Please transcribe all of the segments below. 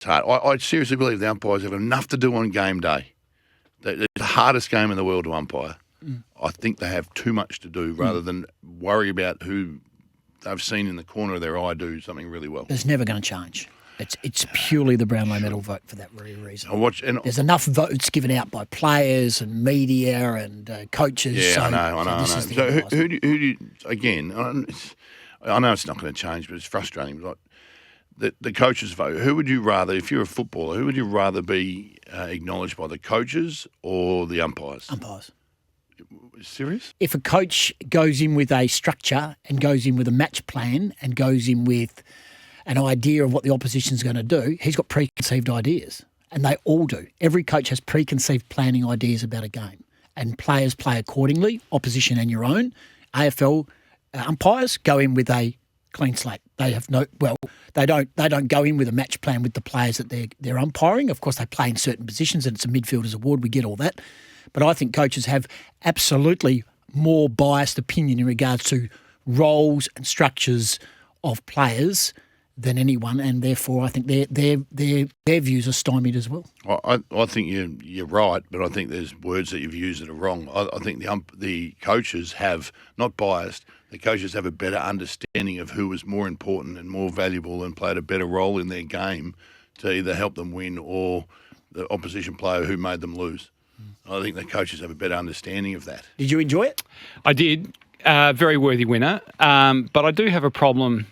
It's hard. I seriously believe the umpires have enough to do on game day. It's the hardest game in the world to umpire. I think they have too much to do rather than worry about who they've seen in the corner of their eye do something really well. It's never going to change. It's purely the Brownlow medal vote for that very reason. There's enough votes given out by players and media and coaches. Yeah, so, I know. So who do you, again, I know it's not going to change, but it's frustrating. Like the coaches vote, who would you rather, if you're a footballer, who would you rather be acknowledged by, the coaches or the umpires? Umpires. Serious? If a coach goes in with a structure and goes in with a match plan and goes in with an idea of what the opposition's going to do, he's got preconceived ideas. And they all do. Every coach has preconceived planning ideas about a game. And players play accordingly, opposition and your own. AFL umpires go in with a clean slate. They have they don't go in with a match plan with the players that they're umpiring. Of course, they play in certain positions and it's a midfielder's award. We get all that. But I think coaches have absolutely more biased opinion in regards to roles and structures of players than anyone, and therefore I think their views are stymied as well. I think you're right, but I think there's words that you've used that are wrong. I think the coaches have, not biased, the coaches have a better understanding of who is more important and more valuable and played a better role in their game to either help them win or the opposition player who made them lose. I think the coaches have a better understanding of that. Did you enjoy it? I did. Very worthy winner. But I do have a problem.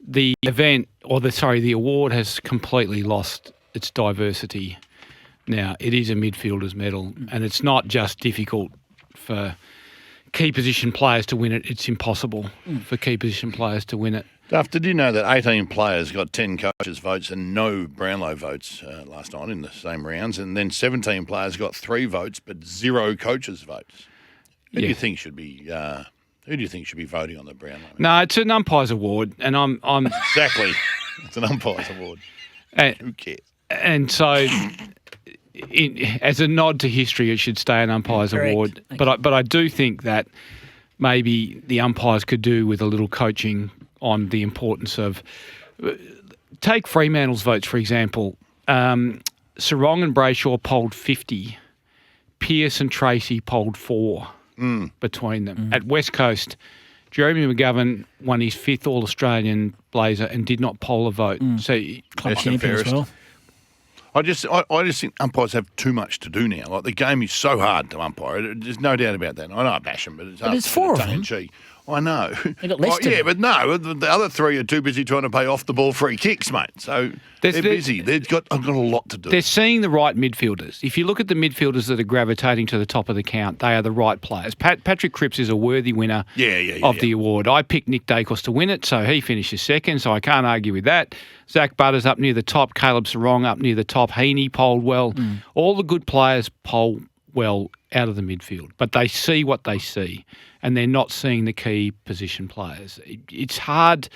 The award has completely lost its diversity now. It is a midfielder's medal, and it's not just difficult for key position players to win it. It's impossible for key position players to win it. Duff, did you know that 18 players got 10 coaches' votes and no Brownlow votes last night in the same rounds, and then 17 players got 3 votes but 0 coaches' votes? Who do you think should be voting on the Brownlow? No, it's an umpires award, and I'm exactly. It's an umpires award. Who cares? And so, as a nod to history, it should stay an umpires award. But I do think that maybe the umpires could do with a little coaching on the importance of... Take Fremantle's votes, for example. Sarong and Brayshaw polled 50. Pearce and Tracy polled 4 between them. At West Coast, Jeremy McGovern won his 5th All-Australian Blazer and did not poll a vote. So club champion as well. I just think umpires have too much to do now. Like, the game is so hard to umpire. There's no doubt about that. I know I bash them, but it's hard. But it's 4 of them. I know. They got less to do. But no, the other 3 are too busy trying to pay off the ball free kicks, mate. So they're busy. I've got a lot to do. They're seeing the right midfielders. If you look at the midfielders that are gravitating to the top of the count, they are the right players. Patrick Cripps is a worthy winner of the award. I picked Nick Dacos to win it, so he finishes second, so I can't argue with that. Zach Butters up near the top, Caleb Sarong up near the top, Heaney polled well. All the good players poll well out of the midfield, but they see what they see, and they're not seeing the key position players. It's hard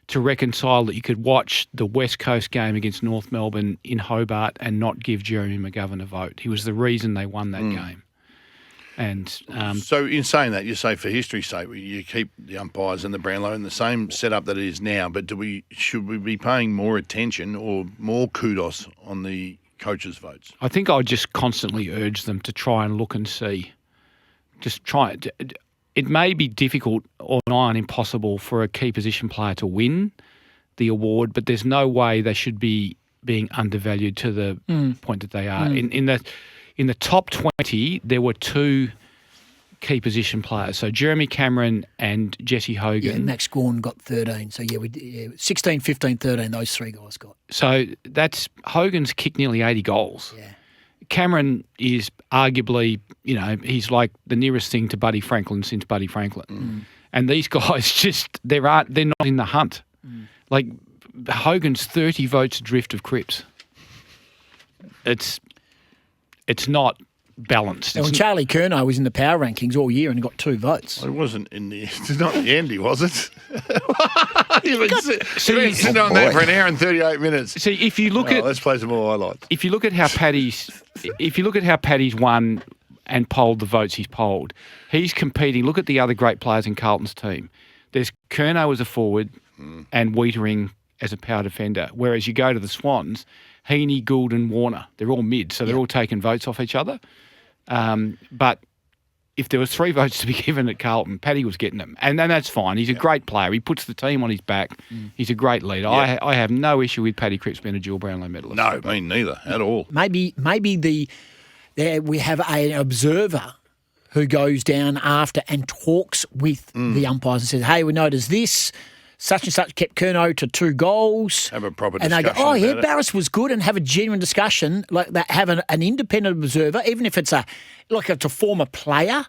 to reconcile that you could watch the West Coast game against North Melbourne in Hobart and not give Jeremy McGovern a vote. He was the reason they won that game. And so in saying that, you say for history's sake, you keep the umpires and the Brownlow in the same setup that it is now, but should we be paying more attention or more kudos on the coaches' votes? I think I would just constantly urge them to try and look and see. Just try it. It may be difficult or nigh on impossible for a key position player to win the award, but there's no way they should be being undervalued to the point that they are. In the top 20, there were 2 key position players. So Jeremy Cameron and Jesse Hogan. Yeah, and Max Gawn got 13. So, 16, 15, 13, those 3 guys got. So Hogan's kicked nearly 80 goals. Yeah. Cameron is arguably, he's like the nearest thing to Buddy Franklin since Buddy Franklin. And these guys they're not in the hunt. Like, Hogan's 30 votes adrift of Cripps. It's not balanced. Well, Charlie Curnow was in the power rankings all year and got 2 votes. Well, it wasn't it's not the Andy, was it? You've been sitting on that for an hour and 38 minutes. See, if you look at, let's play some more highlights. If you look at how Paddy's won and polled the votes he's polled, he's competing. Look at the other great players in Carlton's team. There's Curnow as a forward and Wiedering as a power defender. Whereas you go to the Swans, Heaney, Gould and Warner. They're all mid, so they're all taking votes off each other. But if there was 3 votes to be given at Carlton, Paddy was getting them. And that's fine. He's a great player. He puts the team on his back. He's a great leader. I have no issue with Paddy Cripps being a dual Brownlow medalist. No, me neither at all. Maybe we have an observer who goes down after and talks with the umpires and says, hey, we noticed this. Such and such kept Curnow to 2 goals. Have a proper discussion. And they go, oh, yeah, Barris was good, and have a genuine discussion like that. Have an independent observer, even if it's a former player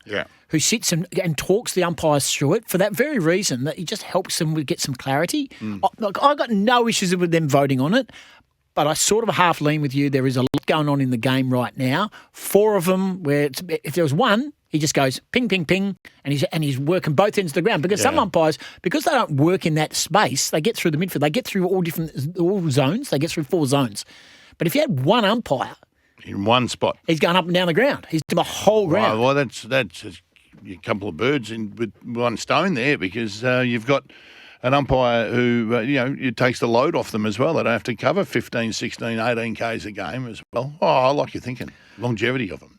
who sits and talks the umpires through it for that very reason, that he just helps them get some clarity. I've got no issues with them voting on it, but I sort of half lean with you. There is a lot going on in the game right now. 4 of them where if there was one, he just goes ping, ping, ping, and he's working both ends of the ground. Because some umpires, because they don't work in that space, they get through the midfield. They get through all zones. They get through 4 zones. But if you had one umpire in one spot, he's going up and down the ground. He's doing the whole ground. Well, that's a couple of birds with one stone there, because you've got an umpire who, it takes the load off them as well. They don't have to cover 15, 16, 18 Ks a game as well. Oh, I like your thinking. Longevity of them.